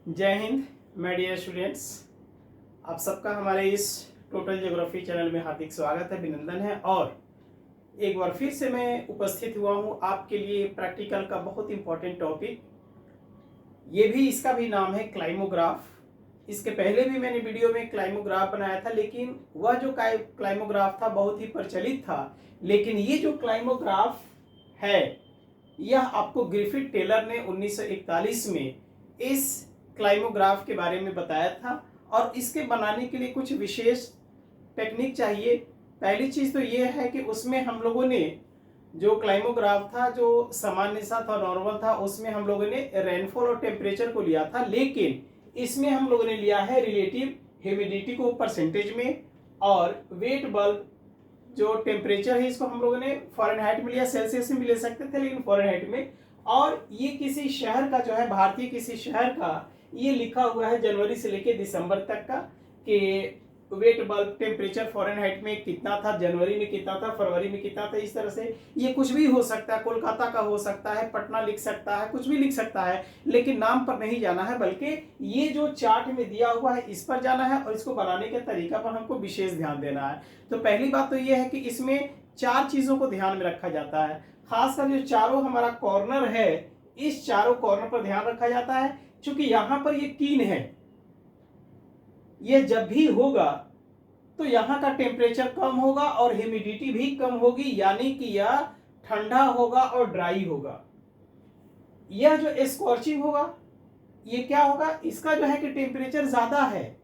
जय Hind my dear students. आप सबका हमारे इस टोटल ज्योग्राफी चैनल में हार्दिक स्वागत है, अभिनंदन है। और एक बार फिर से मैं उपस्थित हुआ हूँ आपके लिए प्रैक्टिकल का बहुत इंपॉर्टेंट टॉपिक। ये भी इसका भी नाम है क्लाइमोग्राफ। इसके पहले भी मैंने वीडियो में क्लाइमोग्राफ बनाया था, लेकिन वह जो क्लाइमोग्राफ था बहुत ही प्रचलित था। लेकिन ये जो क्लाइमोग्राफ है यह आपको ग्रिफिथ टेलर ने 1941 में इस क्लाइमोग्राफ के बारे में बताया था। और इसके बनाने के लिए कुछ विशेष टेक्निक चाहिए। पहली चीज तो ये है कि उसमें हम लोगों ने जो क्लाइमोग्राफ था जो सामान्य सा था, नॉर्मल था, उसमें हम लोगों ने रेनफॉल और टेम्परेचर को लिया था। लेकिन इसमें हम लोगों ने लिया है रिलेटिव ह्यूमिडिटी को परसेंटेज में, और वेट बल्ब जो टेम्परेचर है इसको हम लोगों ने फ़ारेनहाइट में लिया, सेल्सियस में भी ले सकते थे लेकिन फ़ारेनहाइट में। और ये किसी शहर का जो है, भारतीय किसी शहर का ये लिखा हुआ है जनवरी से लेके दिसंबर तक का कि वेट बल्ब टेम्परेचर फ़ारेनहाइट में कितना था, जनवरी में कितना था, फरवरी में कितना था। इस तरह से ये कुछ भी हो सकता है, कोलकाता का हो सकता है, पटना लिख सकता है, कुछ भी लिख सकता है, लेकिन नाम पर नहीं जाना है, बल्कि ये जो चार्ट में दिया हुआ है इस पर जाना है और इसको बनाने के तरीका पर हमको विशेष ध्यान देना है। तो पहली बात तो ये है कि इसमें चार चीजों को ध्यान में रखा जाता है। खासकर जो चारों हमारा कॉर्नर है, इस चारों कॉर्नर पर ध्यान रखा जाता है। क्योंकि यहां पर ये कीन है, ये जब भी होगा तो यहाँ का टेम्परेचर कम होगा और ह्यूमिडिटी भी कम होगी, यानी कि यह ठंडा होगा और ड्राई होगा। यह जो स्कॉर्चिंग होगा ये क्या होगा, इसका जो है कि टेम्परेचर ज्यादा है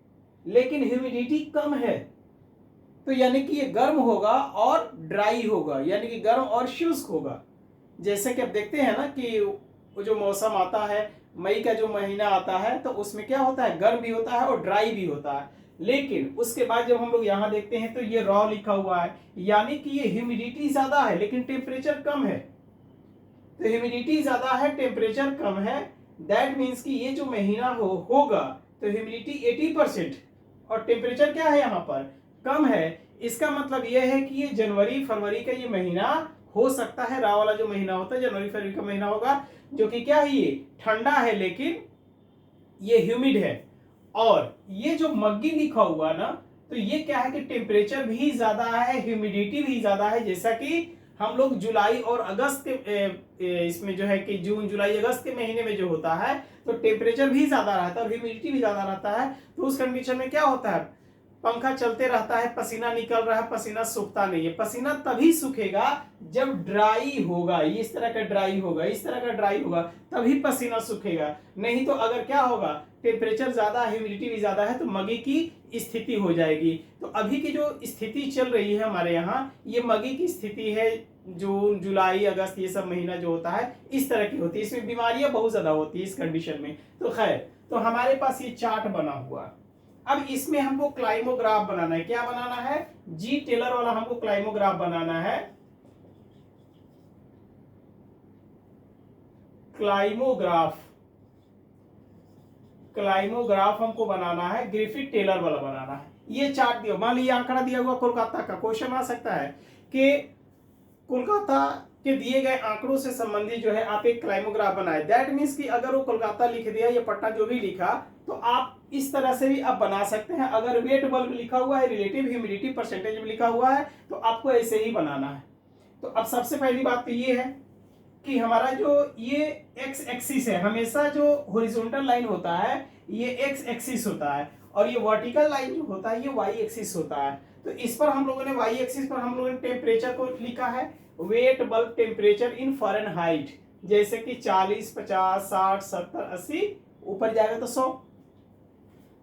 लेकिन ह्यूमिडिटी कम है, तो यानी कि ये गर्म होगा और ड्राई होगा, यानी कि गर्म और शुष्क होगा। जैसे कि अब देखते हैं ना कि वो जो मौसम आता है, मई का जो महीना आता है, तो उसमें क्या होता है, गर्म भी होता है और ड्राई भी होता है। लेकिन उसके बाद जब हम लोग यहाँ देखते हैं तो ये रॉ लिखा हुआ है, यानी कि ये ह्यूमिडिटी ज्यादा है लेकिन टेम्परेचर कम है। तो ह्यूमिडिटी ज्यादा है, टेम्परेचर कम है, दैट मीन्स कि ये जो महीना होगा तो ह्यूमिडिटी 80% और टेम्परेचर क्या है यहाँ पर, कम है। इसका मतलब यह है कि ये जनवरी फरवरी का ये महीना हो सकता है, रा वाला जो महीना होता है जनवरी फरवरी का महीना होगा, जो कि क्या है, ये ठंडा है लेकिन ये ह्यूमिड है। और ये जो मग्गी लिखा हुआ ना, तो ये क्या है कि टेम्परेचर भी ज्यादा है, ह्यूमिडिटी भी ज्यादा है। जैसा कि हम लोग जुलाई और अगस्त के इसमें जो है कि जून जुलाई अगस्त के महीने में जो होता है तो टेम्परेचर भी ज्यादा रहता है और ह्यूमिडिटी भी ज्यादा रहता है। तो उस कंडीशन में क्या होता है, पंखा चलते रहता है, पसीना निकल रहा है, पसीना सूखता नहीं है। पसीना तभी सूखेगा जब ड्राई होगा, इस तरह का ड्राई होगा, इस तरह का ड्राई होगा, तभी पसीना सूखेगा। नहीं तो अगर क्या होगा, टेम्परेचर ज्यादा, ह्यूमिडिटी भी ज्यादा है, तो मगी की स्थिति हो जाएगी। तो अभी की जो स्थिति चल रही है हमारे यहाँ, ये मगी की स्थिति है। जून जुलाई अगस्त ये सब महीना जो होता है इस तरह की होती है, इसमें बीमारियां बहुत ज्यादा होती है इस कंडीशन में। तो खैर, तो हमारे पास ये चार्ट बना हुआ है। अब इसमें हमको क्लाइमोग्राफ बनाना है। क्या बनाना है, जी टेलर वाला हमको क्लाइमोग्राफ बनाना है। क्लाइमोग्राफ क्लाइमोग्राफ हमको बनाना है, ग्रिफिथ टेलर वाला बनाना है। ये चार्ट दिया, मान लीजिए आंकड़ा दिया हुआ कोलकाता का, क्वेश्चन आ सकता है कि कोलकाता के दिए गए आंकड़ों से संबंधित जो है आप एक क्लाइमोग्राफ बनाए। दैट मीन्स कि अगर वो कोलकाता लिख दिया या पटना जो भी लिखा, तो आप इस तरह से भी आप बना सकते हैं। अगर वेट बल्ब लिखा हुआ है, रिलेटिव ह्यूमिडिटी परसेंटेज में लिखा हुआ है, तो आपको ऐसे ही बनाना है। तो अब सबसे पहली बात तो ये है कि हमारा जो ये एक्स एक्सिस है, हमेशा जो हॉरिजॉन्टल लाइन होता है ये एक्स एक्सिस होता है, और ये वर्टिकल लाइन जो होता है ये वाई एक्सिस होता है। तो इस पर हम लोगों ने वाई एक्सिस पर हम लोगों ने टेम्परेचर को लिखा है, wet bulb temperature in Fahrenheit, जैसे कि 40 50 60 70 80, ऊपर जाएगा तो 100।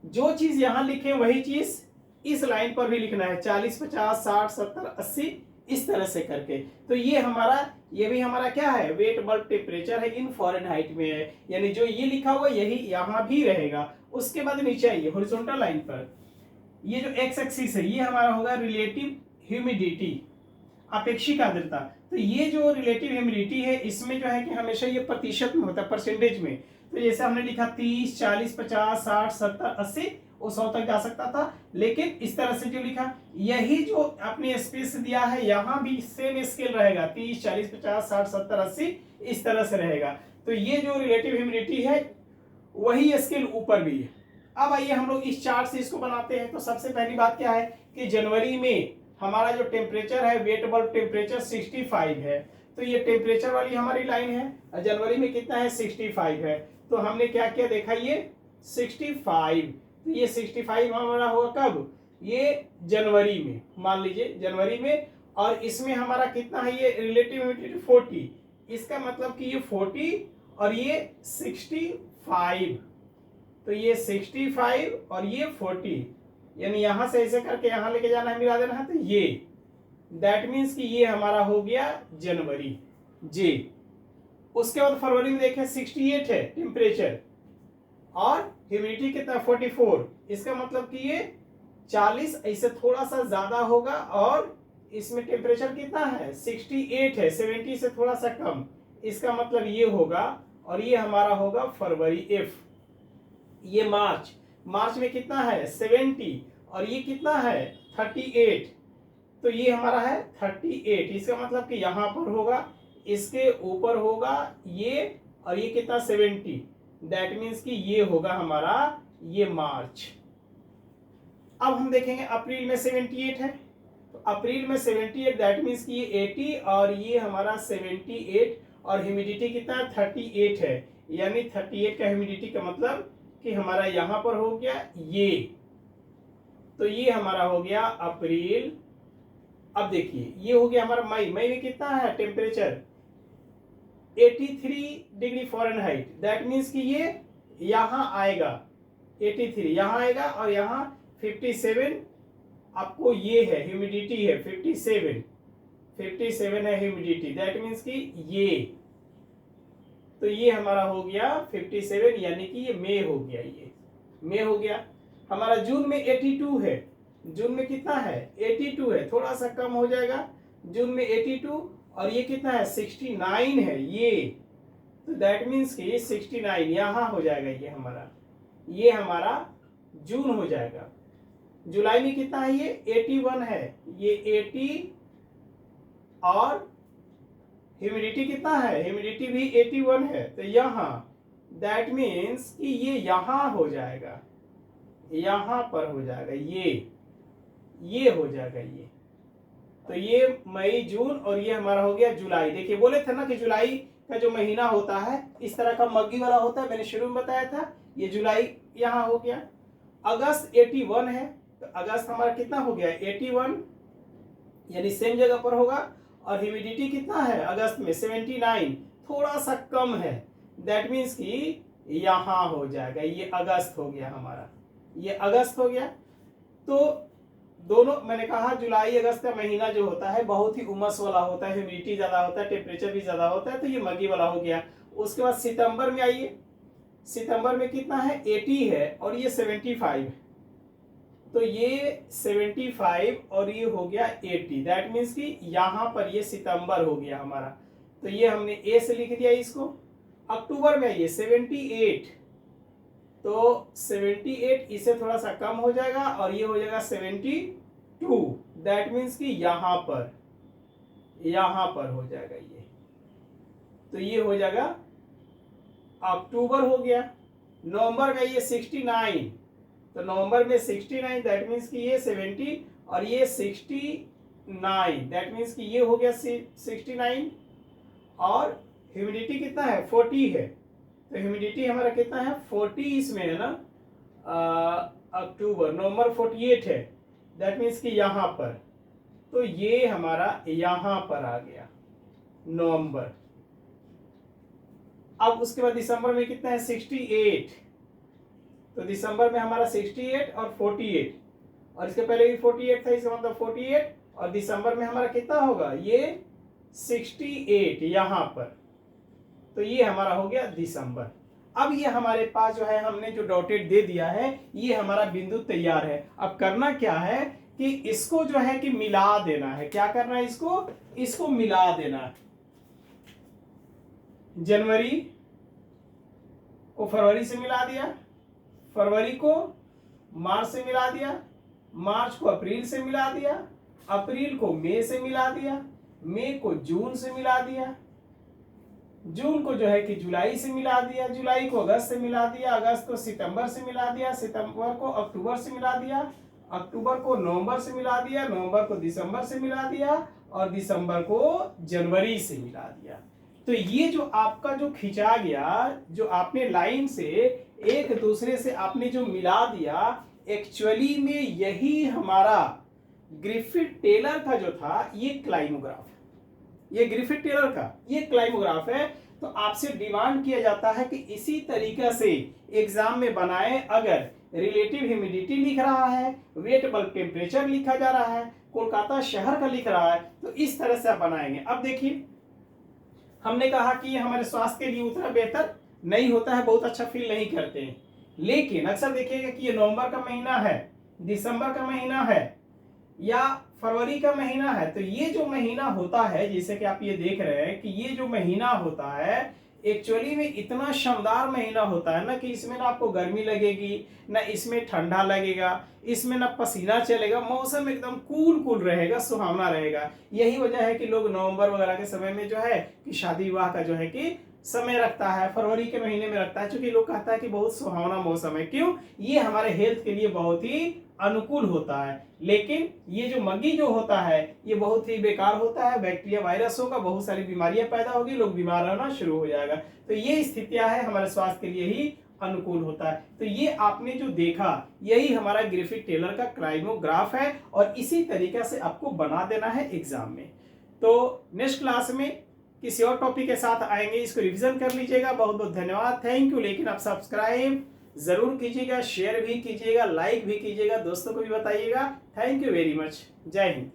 जो चीज यहां लिखे वही चीज इस लाइन पर भी लिखना है, 40 50 60 70 80, इस तरह से करके। तो ये भी हमारा क्या है, वेट बल्ब टेम्परेचर है, इन फ़ारेनहाइट में है, यानी जो ये लिखा हुआ यही यहां भी रहेगा। उसके बाद नीचे आइए, हॉरिजॉन्टल लाइन पर ये जो एक्स एक्सिस है ये हमारा होगा रिलेटिव ह्यूमिडिटी, अपेक्षिक आर्द्रता। तो ये जो रिलेटिव ह्यूमिडिटी है इसमें जो है कि हमेशा ये प्रतिशत में होता है, परसेंटेज में। तो जैसे हमने लिखा 30 40 50 60 70 80, वो 100 तक जा सकता था, लेकिन इस तरह से जो लिखा, यही जो आपने स्पेस दिया है यहाँ भी सेम स्केल रहेगा, 30 40 50 60 70 80, इस तरह से रहेगा। तो ये जो रिलेटिव ह्यूमिडिटी है वही स्केल ऊपर भी है। अब आइए हम लोग इस चार्ट से इसको बनाते हैं। तो सबसे पहली बात क्या है कि जनवरी में हमारा जो टेम्परेचर है, वेट बल्ब टेम्परेचर 65 है। तो ये टेम्परेचर वाली हमारी लाइन है और जनवरी में कितना है, 65 है। तो हमने क्या किया, देखा ये 65। तो ये 65 हमारा होगा कब, ये जनवरी में, मान लीजिए जनवरी में। और इसमें हमारा कितना है, ये रिलेटिव ह्यूमिडिटी 40। इसका मतलब कि ये 40 और ये 65। तो ये 65 और ये 40, यानी यहां से ऐसे करके यहां लेके जाना है, मिला देना है। तो ये दैट मीन्स कि ये हमारा हो गया जनवरी जे। उसके बाद फरवरी में देखें 68 है टेम्परेचर और ह्यूमिडिटी कितना, 44। इसका मतलब कि ये 40 ऐसे थोड़ा सा ज्यादा होगा और इसमें टेम्परेचर कितना है, 68 है, 70 से थोड़ा सा कम। इसका मतलब ये होगा और ये हमारा होगा फरवरी एफ। ये मार्च में कितना है, 70 और ये कितना है, 38। तो ये हमारा है 38। इसका मतलब कि यहां पर होगा, इसके ऊपर होगा ये, और ये कितना 70। दैट मीन्स कि ये होगा हमारा ये मार्च। अब हम देखेंगे अप्रैल में 78 है। तो अप्रैल में 78 दैट मीन्स कि ये 80 और ये हमारा 78 और ह्यूमिडिटी कितना 38 है। यानी 38 का ह्यूमिडिटी का मतलब कि हमारा यहां पर हो गया ये। तो ये हमारा हो गया अप्रैल। अब देखिए ये हो गया हमारा मई में कितना है temperature, 83 degree Fahrenheit. That means कि ये यहां आएगा, 83 यहां आएगा और यहां 57 आपको ये है ह्यूमिडिटी है, 57 है ह्यूमिडिटी। दैट मीन्स कि ये, तो ये हमारा हो गया 57, यानी कि ये मई हो गया, ये मई हो गया। हमारा जून में 82 है। जून में कितना है, 82 है, थोड़ा सा कम हो जाएगा जून में 82 और ये कितना है 69 है ये। तो दैट मीन्स कि 69 यहां हो जाएगा, ये हमारा जून हो जाएगा। जुलाई में कितना है, ये 81 है, ये 80 और ह्यूमिडिटी कितना है, ह्यूमिडिटी भी 81 है। तो यहां दैट मीन्स कि ये यहां हो जाएगा, यहां पर हो जाएगा, ये हो जाएगा ये। तो ये मई जून और ये हमारा हो गया जुलाई। देखिए बोले थे ना कि जुलाई का जो महीना होता है इस तरह का मग्गी वाला होता है, मैंने शुरू में बताया था। ये जुलाई यहां हो गया। अगस्त 81 है, तो अगस्त हमारा कितना हो गया 81, यानी सेम जगह पर होगा। और ह्यूमिडिटी कितना है अगस्त में 79, थोड़ा सा कम है। दैट मीन्स कि यहां हो जाएगा, ये अगस्त हो गया हमारा, ये अगस्त हो गया। तो दोनों मैंने कहा जुलाई अगस्त का महीना जो होता है बहुत ही उमस वाला होता है, ह्यूमिडिटी ज्यादा होता है, टेम्परेचर भी ज्यादा होता है, तो ये मगी वाला हो गया। उसके बाद सितंबर में आइए, सितंबर में कितना है 80 है और ये 75 है। तो ये 75 और ये हो गया 80। दैट मीन्स कि यहां पर ये सितंबर हो गया हमारा। तो ये हमने ए से लिख दिया इसको। अक्टूबर में आइए 78, तो 78 इससे थोड़ा सा कम हो जाएगा और ये हो जाएगा 72। दैट मीन्स कि यहां पर हो जाएगा ये। तो ये हो जाएगा अक्टूबर हो गया। नवंबर में ये 69, तो नवंबर में 69 दैट मीन्स कि ये 70 और ये 69, दैट मीन्स कि ये हो गया 69 और ह्यूमिडिटी कितना है 40 है। तो ह्यूमिडिटी हमारा कितना है 40 इसमें है ना, अक्टूबर। नवंबर 48 है, दैट मीन्स कि यहां पर। तो ये हमारा यहां पर आ गया नवंबर। अब उसके बाद दिसंबर में कितना है 68, तो दिसंबर में हमारा 68 और 48 और इसके पहले भी 48 था, इसका मतलब 48 और दिसंबर में हमारा कितना होगा ये 68 यहां पर। तो ये हमारा हो गया दिसंबर। अब ये हमारे पास जो है हमने जो डॉटेड दे दिया है ये हमारा बिंदु तैयार है। अब करना क्या है कि इसको जो है कि मिला देना है। क्या करना है, इसको मिला देना है। जनवरी को फरवरी से मिला दिया, फरवरी को मार्च से मिला दिया, मार्च को अप्रैल से मिला दिया, अप्रैल को मई से मिला दिया, मई को जून से मिला दिया, जून को जो है कि जुलाई से मिला दिया, जुलाई को अगस्त से मिला दिया, अगस्त को सितंबर से मिला दिया, सितंबर को अक्टूबर से मिला दिया, अक्टूबर को नवंबर से मिला दिया, नवंबर को दिसंबर से मिला दिया और दिसंबर को जनवरी से मिला दिया। तो ये जो आपका जो खिंचा गया, जो आपने लाइन से एक दूसरे से आपने जो मिला दिया, एक्चुअली में यही हमारा ग्रिफिथ टेलर का जो था ये क्लाइमोग्राफ है। ये ग्रिफिथ टेलर का ये क्लाइमोग्राफ है। तो आपसे डिमांड किया जाता है कि इसी तरीके से एग्जाम में बनाएं। अगर रिलेटिव ह्यूमिडिटी लिख रहा है, वेट बल्ब टेम्परेचर लिखा जा रहा है, कोलकाता शहर का लिख रहा है, तो इस तरह से आप बनाएंगे। अब देखिए, हमने कहा कि ये हमारे स्वास्थ्य के लिए उतना बेहतर नहीं होता है, बहुत अच्छा फील नहीं करते हैं, लेकिन अक्सर देखिएगा कि ये नवंबर का महीना है, दिसंबर का महीना है या फरवरी का महीना है, तो ये जो महीना होता है, जैसे कि आप ये देख रहे हैं कि ये जो महीना होता है एक्चुअली में इतना शानदार महीना होता है ना कि इसमें ना आपको गर्मी लगेगी, ना इसमें ठंडा लगेगा, इसमें ना पसीना चलेगा, मौसम एकदम कूल कूल रहेगा, सुहावना रहेगा। यही वजह है कि लोग नवंबर वगैरह के समय में जो है कि शादी विवाह का जो है कि समय रखता है, फरवरी के महीने में रखता है, क्योंकि लोग कहता है कि बहुत सुहावना मौसम है। क्यों? ये हमारे हेल्थ के लिए बहुत ही अनुकूल होता है। लेकिन ये जो मग्गी जो होता है ये बहुत ही बेकार होता है, बैक्टीरिया वायरस होगा, बहुत सारी बीमारियां पैदा होगी, लोग बीमार रहना शुरू हो जाएगा। तो ये स्थितियां है हमारे स्वास्थ्य के लिए ही अनुकूल होता है। तो ये आपने जो देखा यही हमारा ग्रिफिथ टेलर का क्लाइमोग्राफ है और इसी तरीके से आपको बना देना है एग्जाम में। तो नेक्स्ट क्लास में किसी और टॉपिक के साथ आएंगे, इसको रिवीजन कर लीजिएगा। बहुत बहुत धन्यवाद, थैंक यू। लेकिन आप सब्सक्राइब जरूर कीजिएगा, शेयर भी कीजिएगा, लाइक भी कीजिएगा, दोस्तों को भी बताइएगा। Thank you very much. जय हिंद।